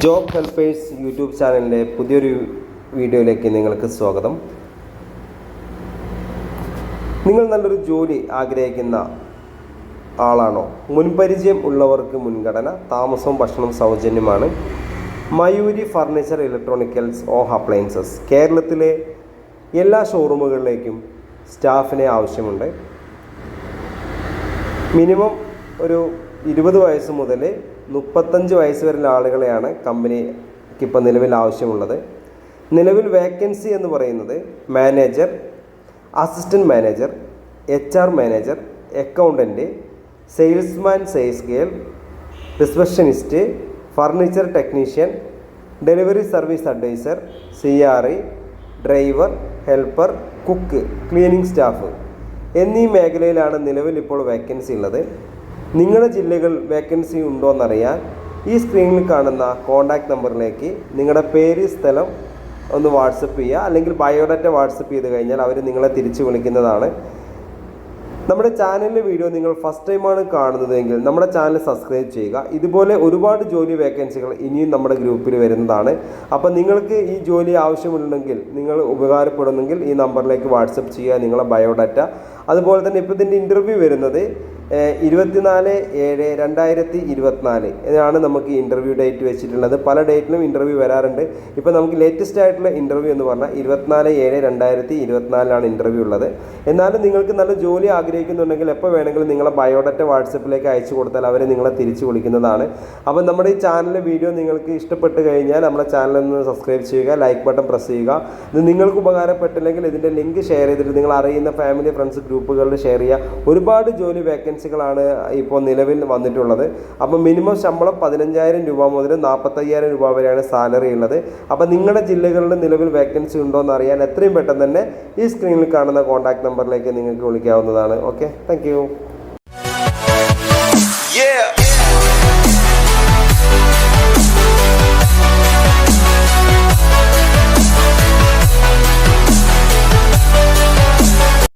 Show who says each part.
Speaker 1: Job helpers YouTube ചാനലിൻ്റെ പുതിയൊരു വീഡിയോയിലേക്ക് നിങ്ങൾക്ക് സ്വാഗതം. നിങ്ങൾ നല്ലൊരു ജോലി ആഗ്രഹിക്കുന്ന ആളാണോ? മുൻപരിചയം ഉള്ളവർക്ക് മുൻഗണന, താമസവും ഭക്ഷണവും സൗജന്യമാണ്. മയൂരി ഫർണിച്ചർ ഇലക്ട്രോണിക്കൽസ് ഓഫ് അപ്ലയൻസസ് കേരളത്തിലെ എല്ലാ ഷോറൂമുകളിലേക്കും സ്റ്റാഫിനെ ആവശ്യമുണ്ട്. മിനിമം ഒരു 20 വയസ്സ് മുതൽ 35 വയസ്സ് വരെയുള്ള ആളുകളെയാണ് കമ്പനിക്ക് ഇപ്പോൾ നിലവിൽ ആവശ്യമുള്ളത്. നിലവിൽ വേക്കൻസി എന്ന് പറയുന്നത് manager, assistant manager, HR manager, accountant, salesman, sales girl, receptionist, furniture technician, delivery service adviser, CRE, driver, helper, cook, cleaning staff എന്നീ മേഖലയിലാണ് നിലവിൽ ഇപ്പോൾ വേക്കൻസി ഉള്ളത്. നിങ്ങളുടെ ജില്ലകൾ വേക്കൻസി ഉണ്ടോ എന്നറിയാൻ ഈ സ്ക്രീനിൽ കാണുന്ന കോൺടാക്റ്റ് നമ്പറിലേക്ക് നിങ്ങളുടെ പേര്, സ്ഥലം ഒന്ന് വാട്സപ്പ് ചെയ്യുക, അല്ലെങ്കിൽ ബയോഡാറ്റ വാട്സപ്പ് ചെയ്ത് കഴിഞ്ഞാൽ അവർ നിങ്ങളെ തിരിച്ചു വിളിക്കുന്നതാണ്. നമ്മുടെ ചാനലിലെ വീഡിയോ നിങ്ങൾ ഫസ്റ്റ് ടൈമാണ് കാണുന്നതെങ്കിൽ നമ്മുടെ ചാനൽ സബ്സ്ക്രൈബ് ചെയ്യുക. ഇതുപോലെ ഒരുപാട് ജോലി വേക്കൻസികൾ ഇനിയും നമ്മുടെ ഗ്രൂപ്പിൽ വരുന്നതാണ്. അപ്പോൾ നിങ്ങൾക്ക് ഈ ജോലി ആവശ്യമുണ്ടെങ്കിൽ, നിങ്ങൾ ഉപകാരപ്പെടുന്നെങ്കിൽ ഈ നമ്പറിലേക്ക് വാട്സപ്പ് ചെയ്യുക നിങ്ങളെ ബയോഡാറ്റ. അതുപോലെ തന്നെ ഇപ്പോൾ ഇതിൻ്റെ ഇൻ്റർവ്യൂ വരുന്നത് 24/7/2024 എന്നാണ് നമുക്ക് ഇൻ്റർവ്യൂ ഡേറ്റ് വെച്ചിട്ടുള്ളത്. പല ഡേറ്റിലും ഇൻ്റർവ്യൂ വരാറുണ്ട്. ഇപ്പോൾ നമുക്ക് ലേറ്റസ്റ്റ് ആയിട്ടുള്ള ഇൻ്റർവ്യൂ എന്ന് പറഞ്ഞാൽ 24/7/2024 ഇൻ്റർവ്യൂ ഉള്ളത്. എന്നാലും നിങ്ങൾക്ക് നല്ല ജോലി ആഗ്രഹിക്കുന്നുണ്ടെങ്കിൽ എപ്പോൾ വേണമെങ്കിലും നിങ്ങളെ ബയോഡാറ്റ വാട്സപ്പിലേക്ക് അയച്ചു കൊടുത്താൽ അവർ നിങ്ങളെ തിരിച്ചു വിളിക്കുന്നതാണ്. അപ്പോൾ നമ്മുടെ ഈ ചാനലിലെ വീഡിയോ നിങ്ങൾക്ക് ഇഷ്ടപ്പെട്ട് കഴിഞ്ഞാൽ നമ്മുടെ ചാനലിൽ നിന്ന് സബ്സ്ക്രൈബ് ചെയ്യുക, ലൈക്ക് ബട്ടൺ പ്രസ് ചെയ്യുക. ഇത് നിങ്ങൾക്ക് ഉപകാരപ്പെട്ടില്ലെങ്കിൽ ഇതിൻ്റെ ലിങ്ക് ഷെയർ ചെയ്തിട്ട് നിങ്ങൾ അറിയുന്ന ഫാമിലി, ഫ്രണ്ട്സ് ഗ്രൂപ്പുകളിൽ ഷെയർ ചെയ്യുക. ഒരുപാട് ജോലി വേക്കൻസികളാണ് ഇപ്പോൾ നിലവിൽ വന്നിട്ടുള്ളത്. അപ്പോൾ മിനിമം ശമ്പളം 15,000 രൂപ മുതൽ 45,000 രൂപ വരെയാണ് സാലറി ഉള്ളത്. അപ്പോൾ നിങ്ങളുടെ ജില്ലകളിൽ നിലവിൽ വേക്കൻസി ഉണ്ടോ എന്ന് അറിയാൻ എത്രയും പെട്ടെന്ന് തന്നെ ഈ സ്ക്രീനിൽ കാണുന്ന കോൺടാക്ട് നമ്പറിലേക്ക് നിങ്ങൾക്ക് വിളിക്കാവുന്നതാണ്. Okay, thank U.